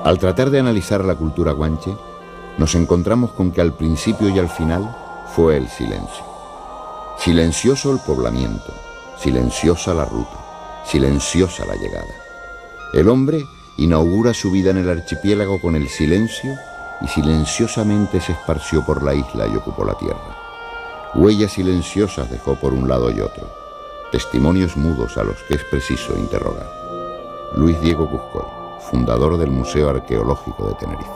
Al tratar de analizar la cultura guanche, nos encontramos con que al principio y al final fue el silencio. Silencioso el poblamiento, silenciosa la ruta, silenciosa la llegada. El hombre inaugura su vida en el archipiélago con el silencio y silenciosamente se esparció por la isla y ocupó la tierra. Huellas silenciosas dejó por un lado y otro, testimonios mudos a los que es preciso interrogar. Luis Diego Cuscoy, fundador del Museo Arqueológico de Tenerife.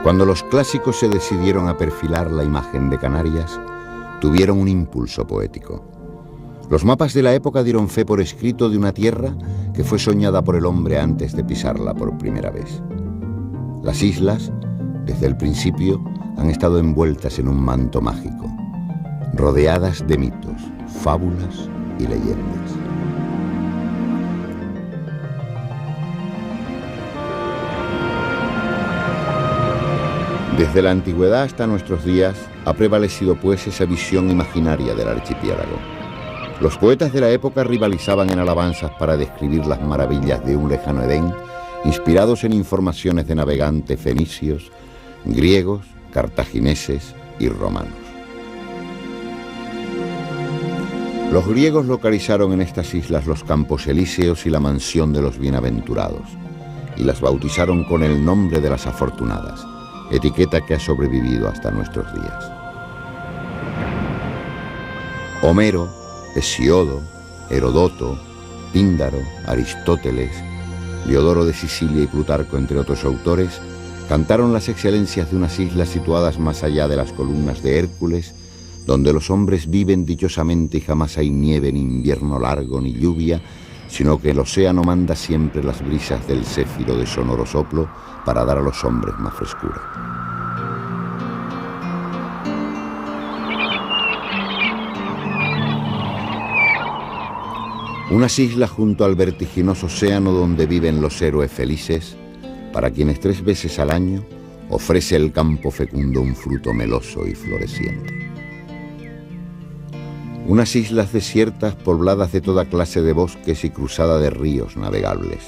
Cuando los clásicos se decidieron a perfilar la imagen de Canarias, tuvieron un impulso poético. Los mapas de la época dieron fe por escrito de una tierra que fue soñada por el hombre antes de pisarla por primera vez. Las islas, desde el principio, han estado envueltas en un manto mágico, rodeadas de mitos, fábulas y leyendas. Desde la antigüedad hasta nuestros días ha prevalecido pues esa visión imaginaria del archipiélago. Los poetas de la época rivalizaban en alabanzas para describir las maravillas de un lejano Edén, inspirados en informaciones de navegantes fenicios, griegos, cartagineses y romanos. Los griegos localizaron en estas islas los campos elíseos y la mansión de los bienaventurados, y las bautizaron con el nombre de las afortunadas, etiqueta que ha sobrevivido hasta nuestros días. Homero, Hesiodo, Herodoto, Píndaro, Aristóteles, Diodoro de Sicilia y Plutarco, entre otros autores, cantaron las excelencias de unas islas situadas más allá de las columnas de Hércules, donde los hombres viven dichosamente y jamás hay nieve, ni invierno largo, ni lluvia, sino que el océano manda siempre las brisas del céfiro de sonoro soplo para dar a los hombres más frescura. Unas islas junto al vertiginoso océano donde viven los héroes felices, para quienes 3 veces al año ofrece el campo fecundo un fruto meloso y floreciente. Unas islas desiertas pobladas de toda clase de bosques y cruzada de ríos navegables,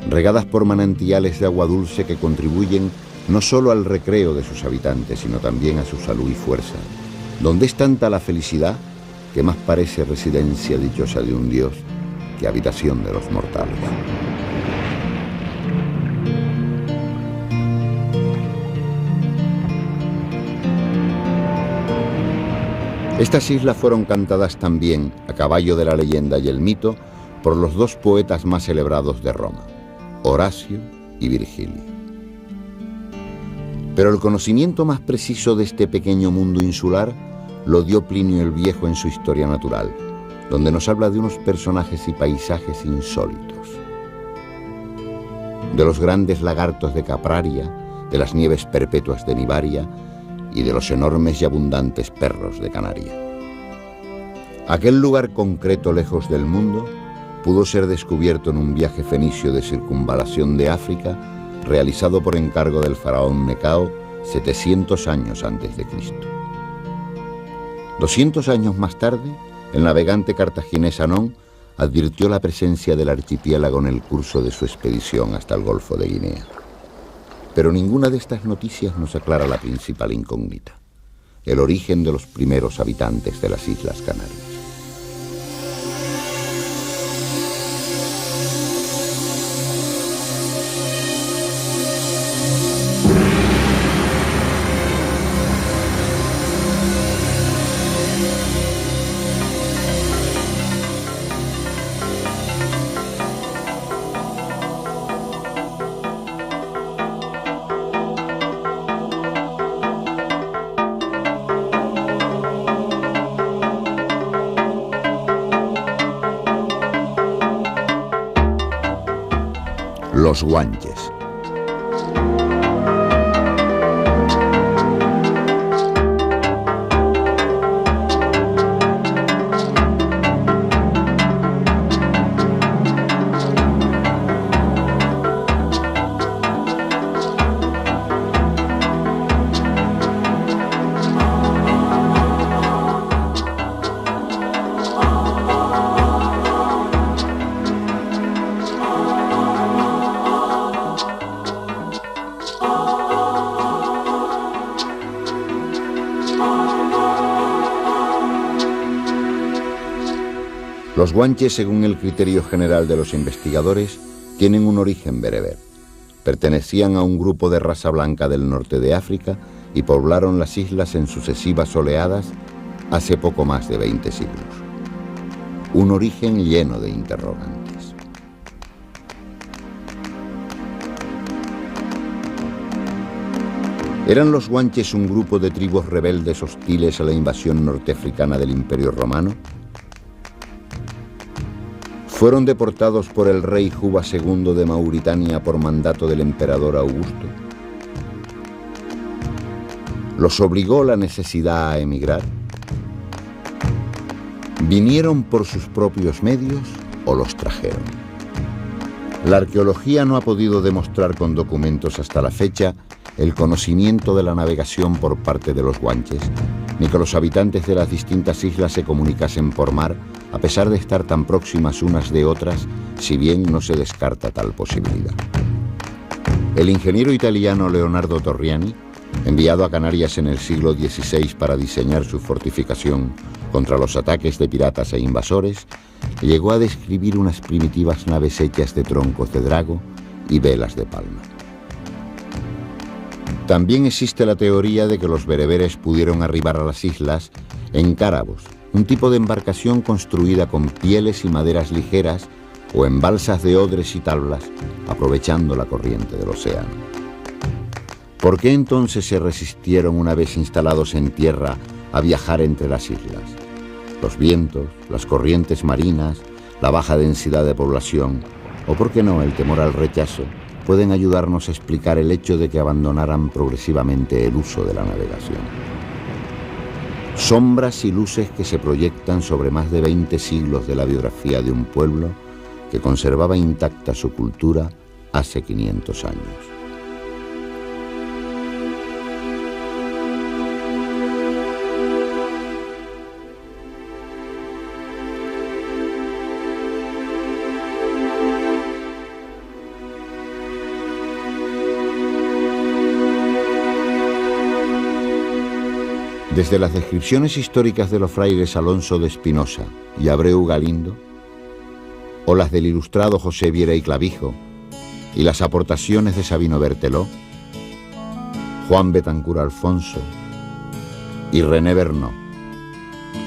regadas por manantiales de agua dulce que contribuyen no solo al recreo de sus habitantes, sino también a su salud y fuerza, donde es tanta la felicidad que más parece residencia dichosa de un dios que habitación de los mortales. Estas islas fueron cantadas también, a caballo de la leyenda y el mito, por los 2 poetas más celebrados de Roma, Horacio y Virgilio. Pero el conocimiento más preciso de este pequeño mundo insular lo dio Plinio el Viejo en su Historia Natural, donde nos habla de unos personajes y paisajes insólitos. De los grandes lagartos de Capraria, de las nieves perpetuas de Nibaria y de los enormes y abundantes perros de Canaria. Aquel lugar concreto lejos del mundo pudo ser descubierto en un viaje fenicio de circunvalación de África realizado por encargo del faraón Necao 700 años antes de Cristo. 200 años más tarde, el navegante cartaginés Anón advirtió la presencia del archipiélago en el curso de su expedición hasta el Golfo de Guinea. Pero ninguna de estas noticias nos aclara la principal incógnita, el origen de los primeros habitantes de las Islas Canarias. Los guanches. Los guanches, según el criterio general de los investigadores, tienen un origen bereber. Pertenecían a un grupo de raza blanca del norte de África y poblaron las islas en sucesivas oleadas hace poco más de 20 siglos. Un origen lleno de interrogantes. ¿Eran los guanches un grupo de tribus rebeldes hostiles a la invasión norteafricana del Imperio Romano? ¿Fueron deportados por el rey Juba II de Mauritania por mandato del emperador Augusto? ¿Los obligó la necesidad a emigrar? ¿Vinieron por sus propios medios o los trajeron? La arqueología no ha podido demostrar con documentos hasta la fecha el conocimiento de la navegación por parte de los guanches, ni que los habitantes de las distintas islas se comunicasen por mar, a pesar de estar tan próximas unas de otras, si bien no se descarta tal posibilidad. El ingeniero italiano Leonardo Torriani, enviado a Canarias en el siglo XVI para diseñar su fortificación contra los ataques de piratas e invasores, llegó a describir unas primitivas naves hechas de troncos de drago y velas de palma. También existe la teoría de que los bereberes pudieron arribar a las islas en cárabos, un tipo de embarcación construida con pieles y maderas ligeras o en balsas de odres y tablas, aprovechando la corriente del océano. ¿Por qué entonces se resistieron una vez instalados en tierra a viajar entre las islas? Los vientos, las corrientes marinas, la baja densidad de población, o por qué no el temor al rechazo, pueden ayudarnos a explicar el hecho de que abandonaran progresivamente el uso de la navegación. Sombras y luces que se proyectan sobre más de 20 siglos de la biografía de un pueblo que conservaba intacta su cultura hace 500 años. Desde las descripciones históricas de los frailes Alonso de Espinosa y Abreu Galindo, o las del ilustrado José Viera y Clavijo, y las aportaciones de Sabino Berteló, Juan Betancur Alfonso y René Bernot,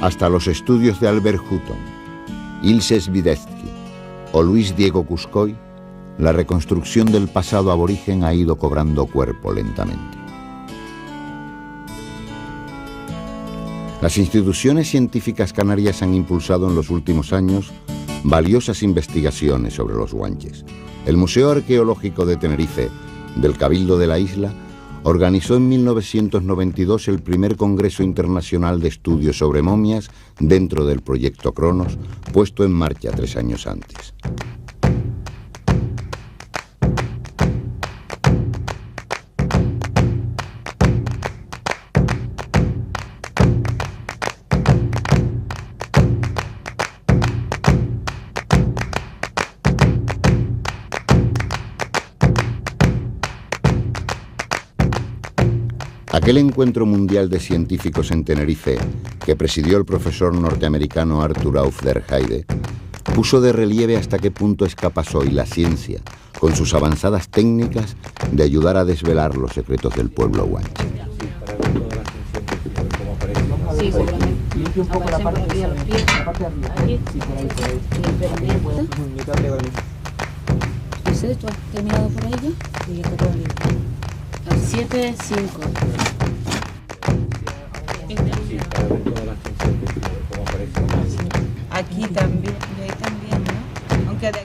hasta los estudios de Albert Hutton, Ilse Svidetsky o Luis Diego Cuscoy, la reconstrucción del pasado aborigen ha ido cobrando cuerpo lentamente. Las instituciones científicas canarias han impulsado en los últimos años valiosas investigaciones sobre los guanches. El Museo Arqueológico de Tenerife, del Cabildo de la isla, organizó en 1992 el primer Congreso Internacional de Estudios sobre Momias dentro del proyecto Cronos, puesto en marcha 3 años antes. Aquel encuentro mundial de científicos en Tenerife, que presidió el profesor norteamericano Arthur Auf der Heide, puso de relieve hasta qué punto es capaz hoy la ciencia, con sus avanzadas técnicas, de ayudar a desvelar los secretos del pueblo guanche. Sí, seguramente. Limpia un poco la parte de arriba. La parte de arriba. Aquí. Sí, por ahí, por ahí. ¿Ese tú has terminado por ella? Y está todo limpio. 7, 5. Aquí también, y ahí también, ¿no? Aunque de...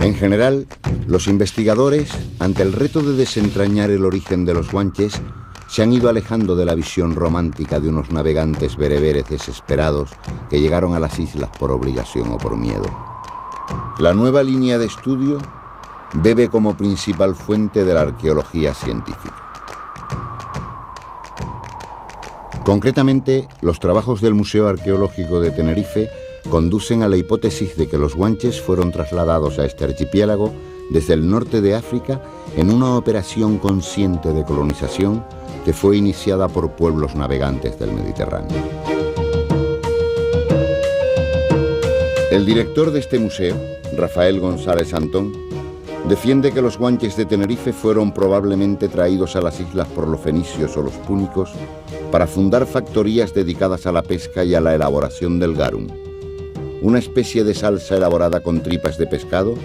En general, los investigadores, ante el reto de desentrañar el origen de los guanches, se han ido alejando de la visión romántica de unos navegantes bereberes desesperados que llegaron a las islas por obligación o por miedo. La nueva línea de estudio bebe como principal fuente de la arqueología científica. Concretamente, los trabajos del Museo Arqueológico de Tenerife conducen a la hipótesis de que los guanches fueron trasladados a este archipiélago desde el norte de África en una operación consciente de colonización que fue iniciada por pueblos navegantes del Mediterráneo. El director de este museo, Rafael González Antón, defiende que los guanches de Tenerife fueron probablemente traídos a las islas por los fenicios o los púnicos para fundar factorías dedicadas a la pesca y a la elaboración del garum, una especie de salsa elaborada con tripas de pescado,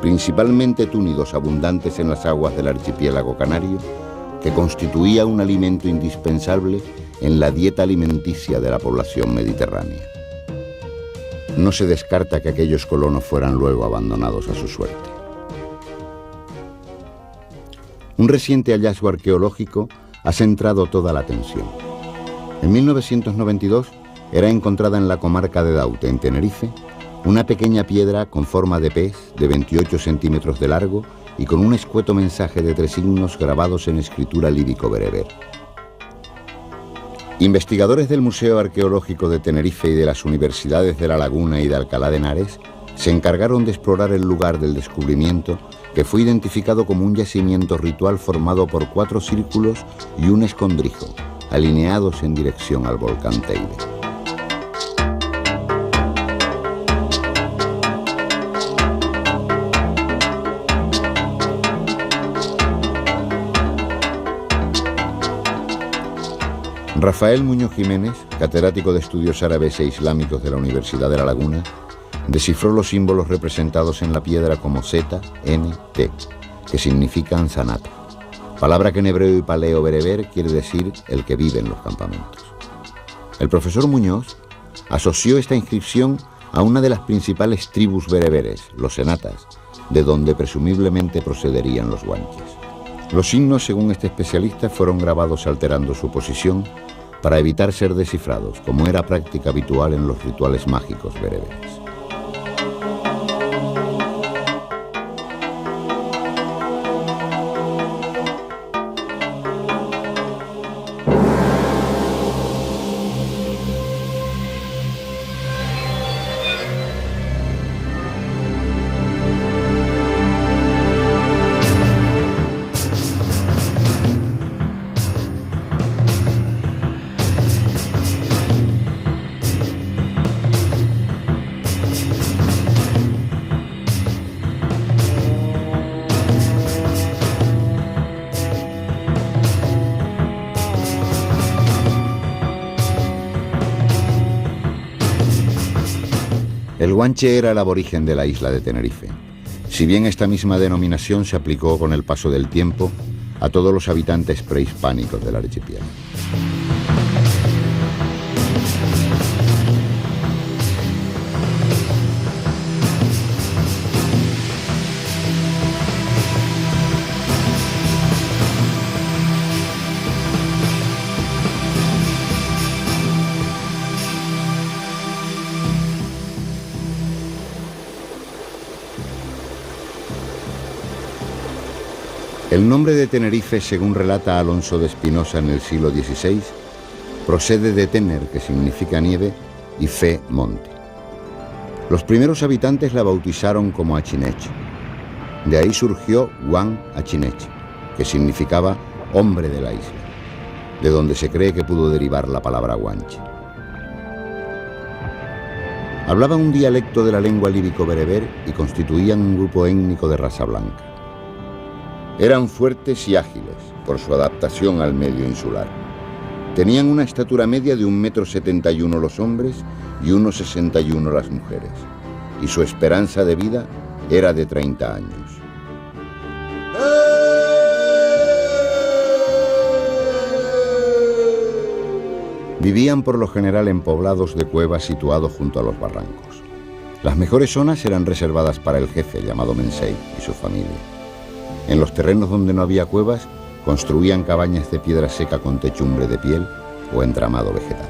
principalmente túnidos abundantes en las aguas del archipiélago canario, que constituía un alimento indispensable en la dieta alimenticia de la población mediterránea. No se descarta que aquellos colonos fueran luego abandonados a su suerte. Un reciente hallazgo arqueológico ha centrado toda la atención. En 1992 era encontrada en la comarca de Daute, en Tenerife, una pequeña piedra con forma de pez de 28 centímetros de largo y con un escueto mensaje de 3 signos grabados en escritura lírico-bereber. Investigadores del Museo Arqueológico de Tenerife y de las universidades de La Laguna y de Alcalá de Henares se encargaron de explorar el lugar del descubrimiento, que fue identificado como un yacimiento ritual formado por 4 círculos y un escondrijo, alineados en dirección al volcán Teide. Rafael Muñoz Jiménez, catedrático de Estudios Árabes e Islámicos de la Universidad de La Laguna, descifró los símbolos representados en la piedra como Z, N, T, que significan Sanata, palabra que en hebreo y paleo-bereber quiere decir el que vive en los campamentos. El profesor Muñoz asoció esta inscripción a una de las principales tribus bereberes, los senatas, de donde presumiblemente procederían los guanches. Los signos, según este especialista, fueron grabados alterando su posición para evitar ser descifrados, como era práctica habitual en los rituales mágicos bereberes. El guanche era el aborigen de la isla de Tenerife, si bien esta misma denominación se aplicó con el paso del tiempo a todos los habitantes prehispánicos del archipiélago. El nombre de Tenerife, según relata Alonso de Espinosa en el siglo XVI, procede de tener, que significa nieve, y fe, monte. Los primeros habitantes la bautizaron como Achinech. De ahí surgió Guan Achinech, que significaba hombre de la isla, de donde se cree que pudo derivar la palabra guanche. Hablaban un dialecto de la lengua lírico-bereber y constituían un grupo étnico de raza blanca. Eran fuertes y ágiles por su adaptación al medio insular. Tenían una estatura media de 1,71 m los hombres y 1,61 m las mujeres, y su esperanza de vida era de 30 años. Vivían por lo general en poblados de cuevas situados junto a los barrancos. Las mejores zonas eran reservadas para el jefe, llamado Mensei, y su familia. En los terrenos donde no había cuevas, construían cabañas de piedra seca con techumbre de piel o entramado vegetal.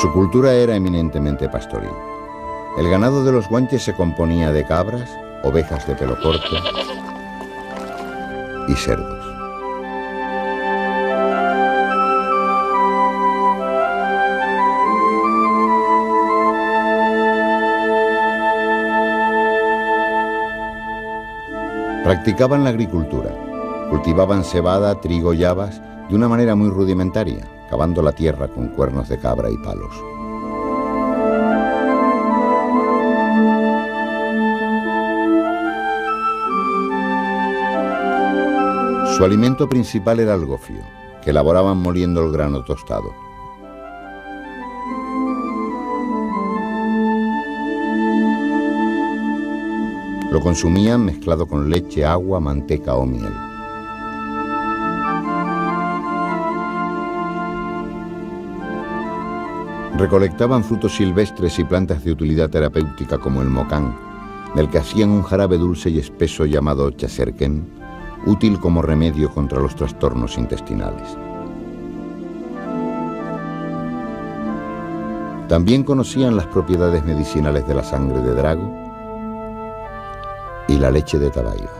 Su cultura era eminentemente pastoril. El ganado de los guanches se componía de cabras, ovejas de pelo corto y cerdos. Practicaban la agricultura. Cultivaban cebada, trigo y habas de una manera muy rudimentaria, cavando la tierra con cuernos de cabra y palos. Su alimento principal era el gofio, que elaboraban moliendo el grano tostado. Lo consumían mezclado con leche, agua, manteca o miel. Recolectaban frutos silvestres y plantas de utilidad terapéutica como el mocán, del que hacían un jarabe dulce y espeso llamado chaserquén, útil como remedio contra los trastornos intestinales. También conocían las propiedades medicinales de la sangre de drago y la leche de tabaiba.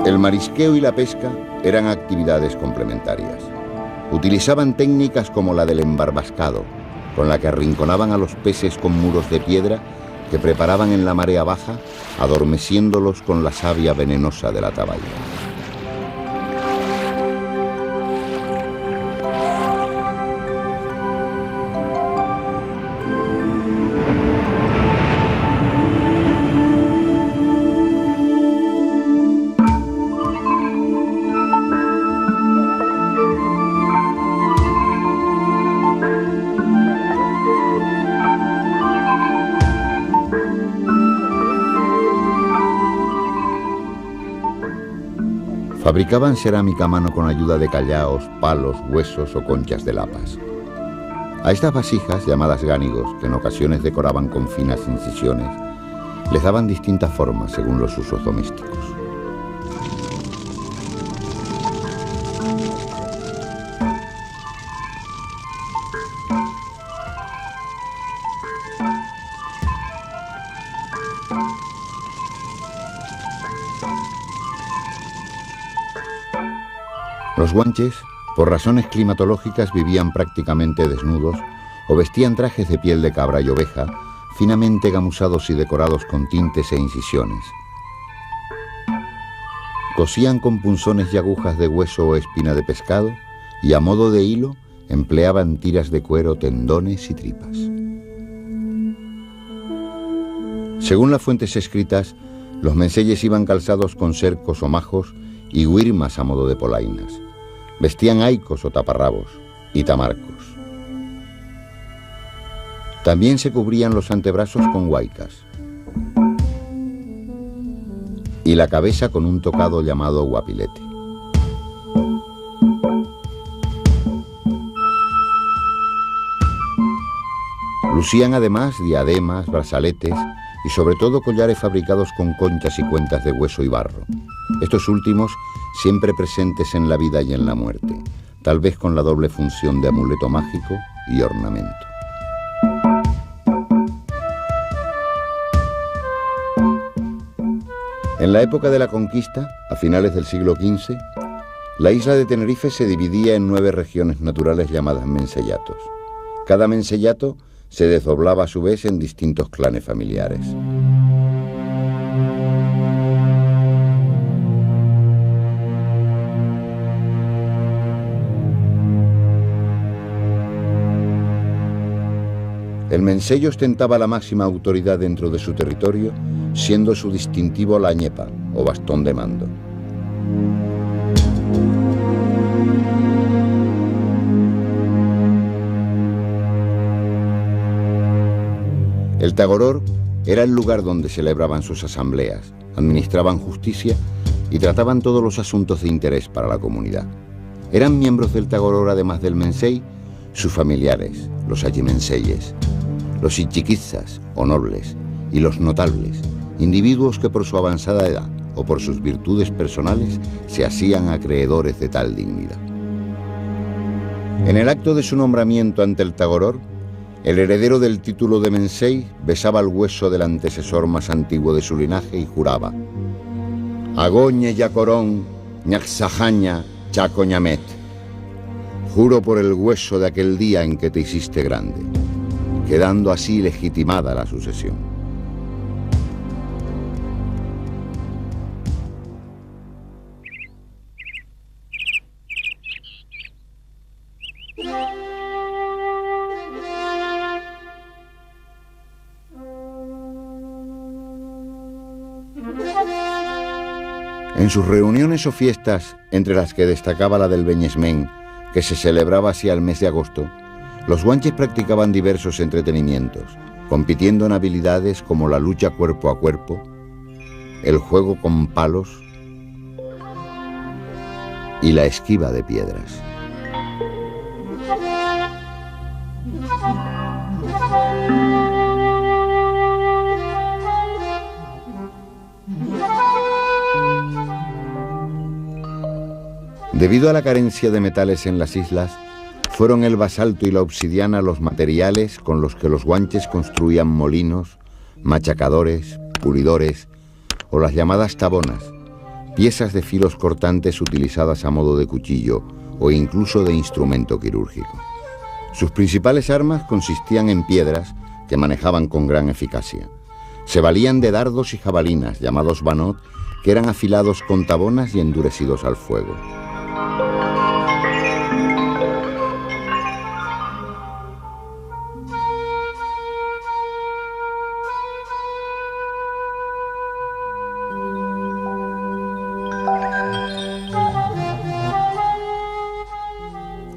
El marisqueo y la pesca eran actividades complementarias. Utilizaban técnicas como la del embarbascado, con la que arrinconaban a los peces con muros de piedra que preparaban en la marea baja, adormeciéndolos con la savia venenosa de la tabaiba. Fabricaban cerámica a mano con ayuda de callaos, palos, huesos o conchas de lapas. A estas vasijas, llamadas gánigos, que en ocasiones decoraban con finas incisiones, les daban distintas formas según los usos domésticos. Los guanches, por razones climatológicas, vivían prácticamente desnudos o vestían trajes de piel de cabra y oveja, finamente gamuzados y decorados con tintes e incisiones. Cosían con punzones y agujas de hueso o espina de pescado y a modo de hilo empleaban tiras de cuero, tendones y tripas. Según las fuentes escritas, los menseyes iban calzados con cercos o majos y huirmas a modo de polainas. Vestían aicos o taparrabos y tamarcos. También se cubrían los antebrazos con huaicas y la cabeza con un tocado llamado guapilete. Lucían además diademas, brazaletes y sobre todo collares fabricados con conchas y cuentas de hueso y barro. Estos últimos siempre presentes en la vida y en la muerte, tal vez con la doble función de amuleto mágico y ornamento. En la época de la conquista, a finales del siglo XV, la isla de Tenerife se dividía en 9 regiones naturales llamadas menseyatos. Cada menseyato se desdoblaba a su vez en distintos clanes familiares. El menseyo ostentaba la máxima autoridad dentro de su territorio, siendo su distintivo la ñepa, o bastón de mando. El Tagoror era el lugar donde celebraban sus asambleas, administraban justicia y trataban todos los asuntos de interés para la comunidad. Eran miembros del Tagoror, además del Mensei, sus familiares, los ayimenseyes, los ichiquizzas o nobles y los notables, individuos que por su avanzada edad o por sus virtudes personales se hacían acreedores de tal dignidad. En el acto de su nombramiento ante el Tagoror, el heredero del título de Mensei besaba el hueso del antecesor más antiguo de su linaje y juraba: Agoñe Yacorón, Ñaxajaña, Chacoñamet. Juro por el hueso de aquel día en que te hiciste grande, quedando así legitimada la sucesión. En sus reuniones o fiestas, entre las que destacaba la del Beñesmén, que se celebraba hacia el mes de agosto, los guanches practicaban diversos entretenimientos, compitiendo en habilidades como la lucha cuerpo a cuerpo, el juego con palos y la esquiva de piedras. Debido a la carencia de metales en las islas, fueron el basalto y la obsidiana los materiales con los que los guanches construían molinos, machacadores, pulidores o las llamadas tabonas, piezas de filos cortantes utilizadas a modo de cuchillo o incluso de instrumento quirúrgico. Sus principales armas consistían en piedras que manejaban con gran eficacia. Se valían de dardos y jabalinas, llamados banot, que eran afilados con tabonas y endurecidos al fuego.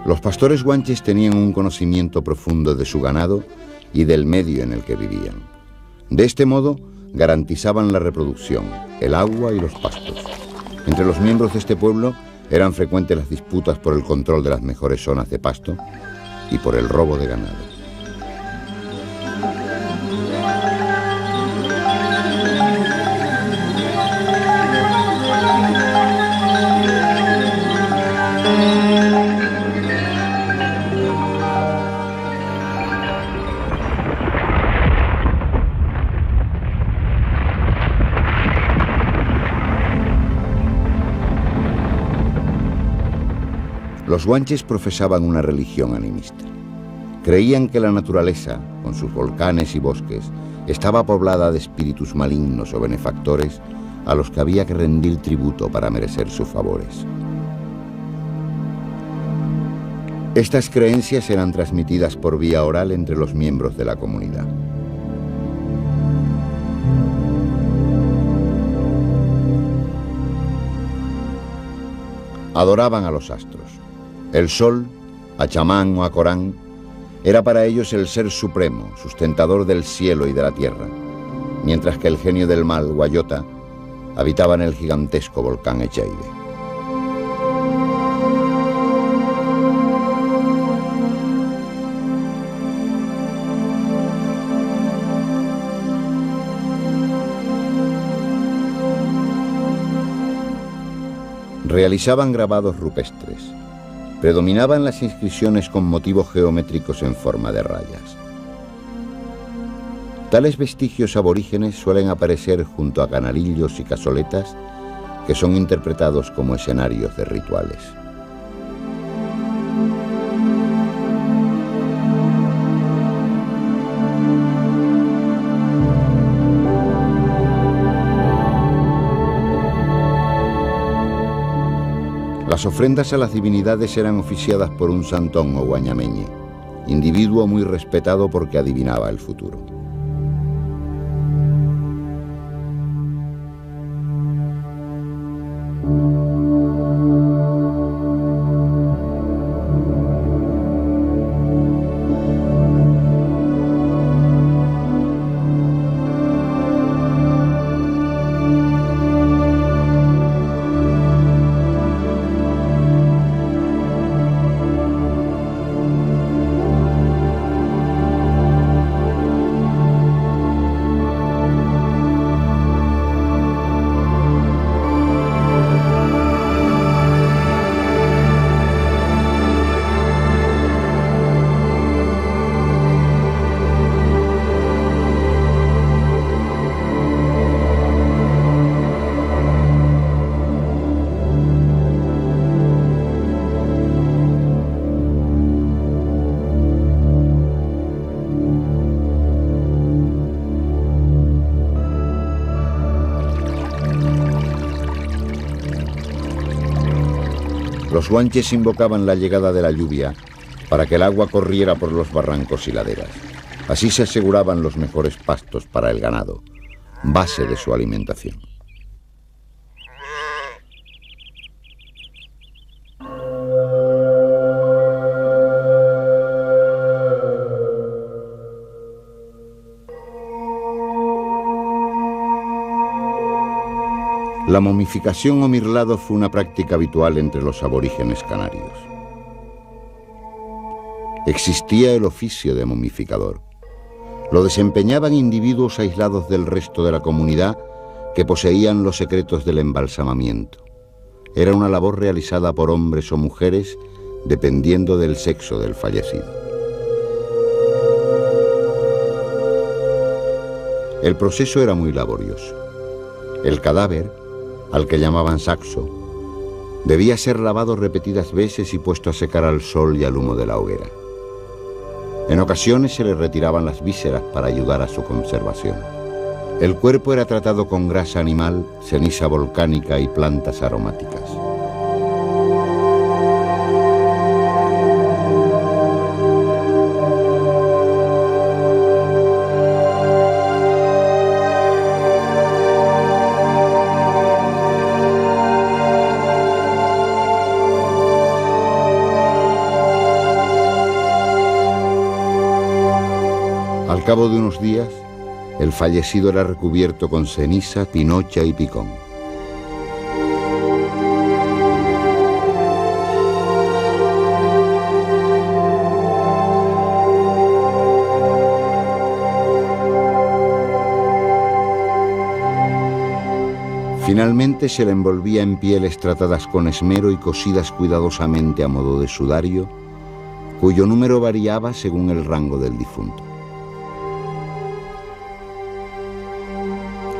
Los pastores guanches tenían un conocimiento profundo de su ganado y del medio en el que vivían. De este modo, garantizaban la reproducción, el agua y los pastos. Entre los miembros de este pueblo eran frecuentes las disputas por el control de las mejores zonas de pasto y por el robo de ganado. Los guanches profesaban una religión animista. Creían que la naturaleza, con sus volcanes y bosques, estaba poblada de espíritus malignos o benefactores a los que había que rendir tributo para merecer sus favores. Estas creencias eran transmitidas por vía oral entre los miembros de la comunidad. Adoraban a los astros. El sol, a Chamán o a Corán, era para ellos el ser supremo, sustentador del cielo y de la tierra, mientras que el genio del mal, Guayota, habitaba en el gigantesco volcán Echeide. Realizaban grabados rupestres. Predominaban las inscripciones con motivos geométricos en forma de rayas. Tales vestigios aborígenes suelen aparecer junto a canalillos y cazoletas que son interpretados como escenarios de rituales. Las ofrendas a las divinidades eran oficiadas por un santón o guañameñe, individuo muy respetado porque adivinaba el futuro. Los guanches invocaban la llegada de la lluvia para que el agua corriera por los barrancos y laderas. Así se aseguraban los mejores pastos para el ganado, base de su alimentación. La momificación o mirlado fue una práctica habitual entre los aborígenes canarios. Existía el oficio de momificador. Lo desempeñaban individuos aislados del resto de la comunidad que poseían los secretos del embalsamamiento. Era una labor realizada por hombres o mujeres dependiendo del sexo del fallecido. El proceso era muy laborioso. El cadáver, al que llamaban saxo, debía ser lavado repetidas veces y puesto a secar al sol y al humo de la hoguera. En ocasiones se le retiraban las vísceras para ayudar a su conservación. El cuerpo era tratado con grasa animal, ceniza volcánica y plantas aromáticas. Al cabo de unos días, el fallecido era recubierto con ceniza, pinocha y picón. Finalmente se le envolvía en pieles tratadas con esmero y cosidas cuidadosamente a modo de sudario, cuyo número variaba según el rango del difunto.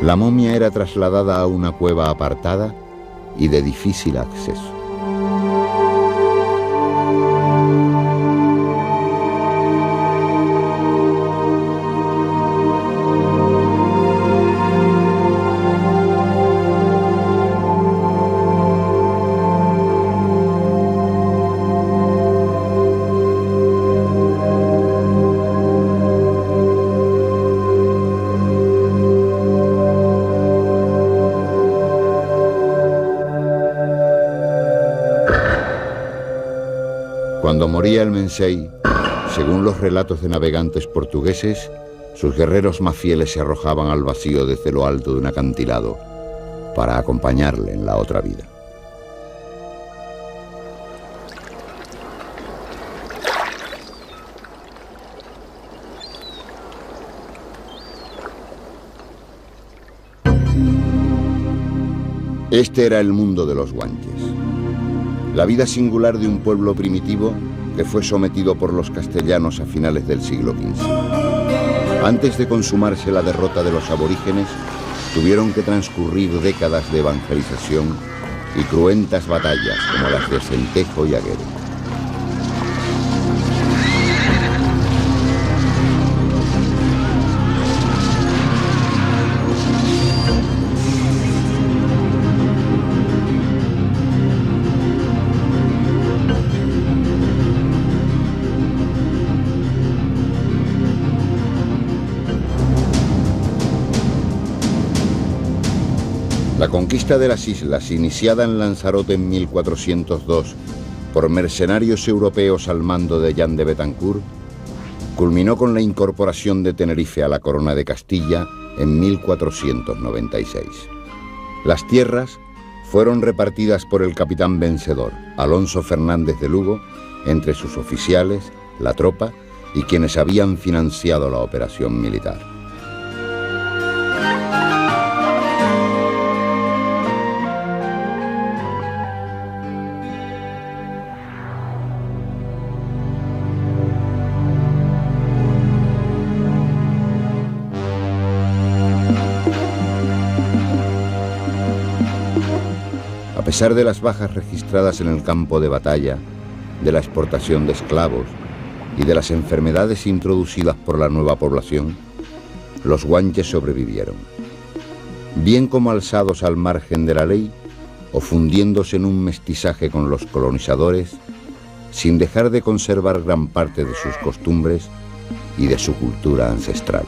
La momia era trasladada a una cueva apartada y de difícil acceso. Cuando moría el Mensei, según los relatos de navegantes portugueses, sus guerreros más fieles se arrojaban al vacío desde lo alto de un acantilado para acompañarle en la otra vida. Este era el mundo de los guanches. La vida singular de un pueblo primitivo que fue sometido por los castellanos a finales del siglo XV. Antes de consumarse la derrota de los aborígenes, tuvieron que transcurrir décadas de evangelización y cruentas batallas como las de Centejo y Aguero. La conquista de las islas, iniciada en Lanzarote en 1402 por mercenarios europeos al mando de Jean de Betancourt, culminó con la incorporación de Tenerife a la corona de Castilla en 1496. Las tierras fueron repartidas por el capitán vencedor, Alonso Fernández de Lugo, entre sus oficiales, la tropa y quienes habían financiado la operación militar. A pesar de las bajas registradas en el campo de batalla, de la exportación de esclavos y de las enfermedades introducidas por la nueva población, los guanches sobrevivieron. Bien como alzados al margen de la ley, o fundiéndose en un mestizaje con los colonizadores, sin dejar de conservar gran parte de sus costumbres y de su cultura ancestral.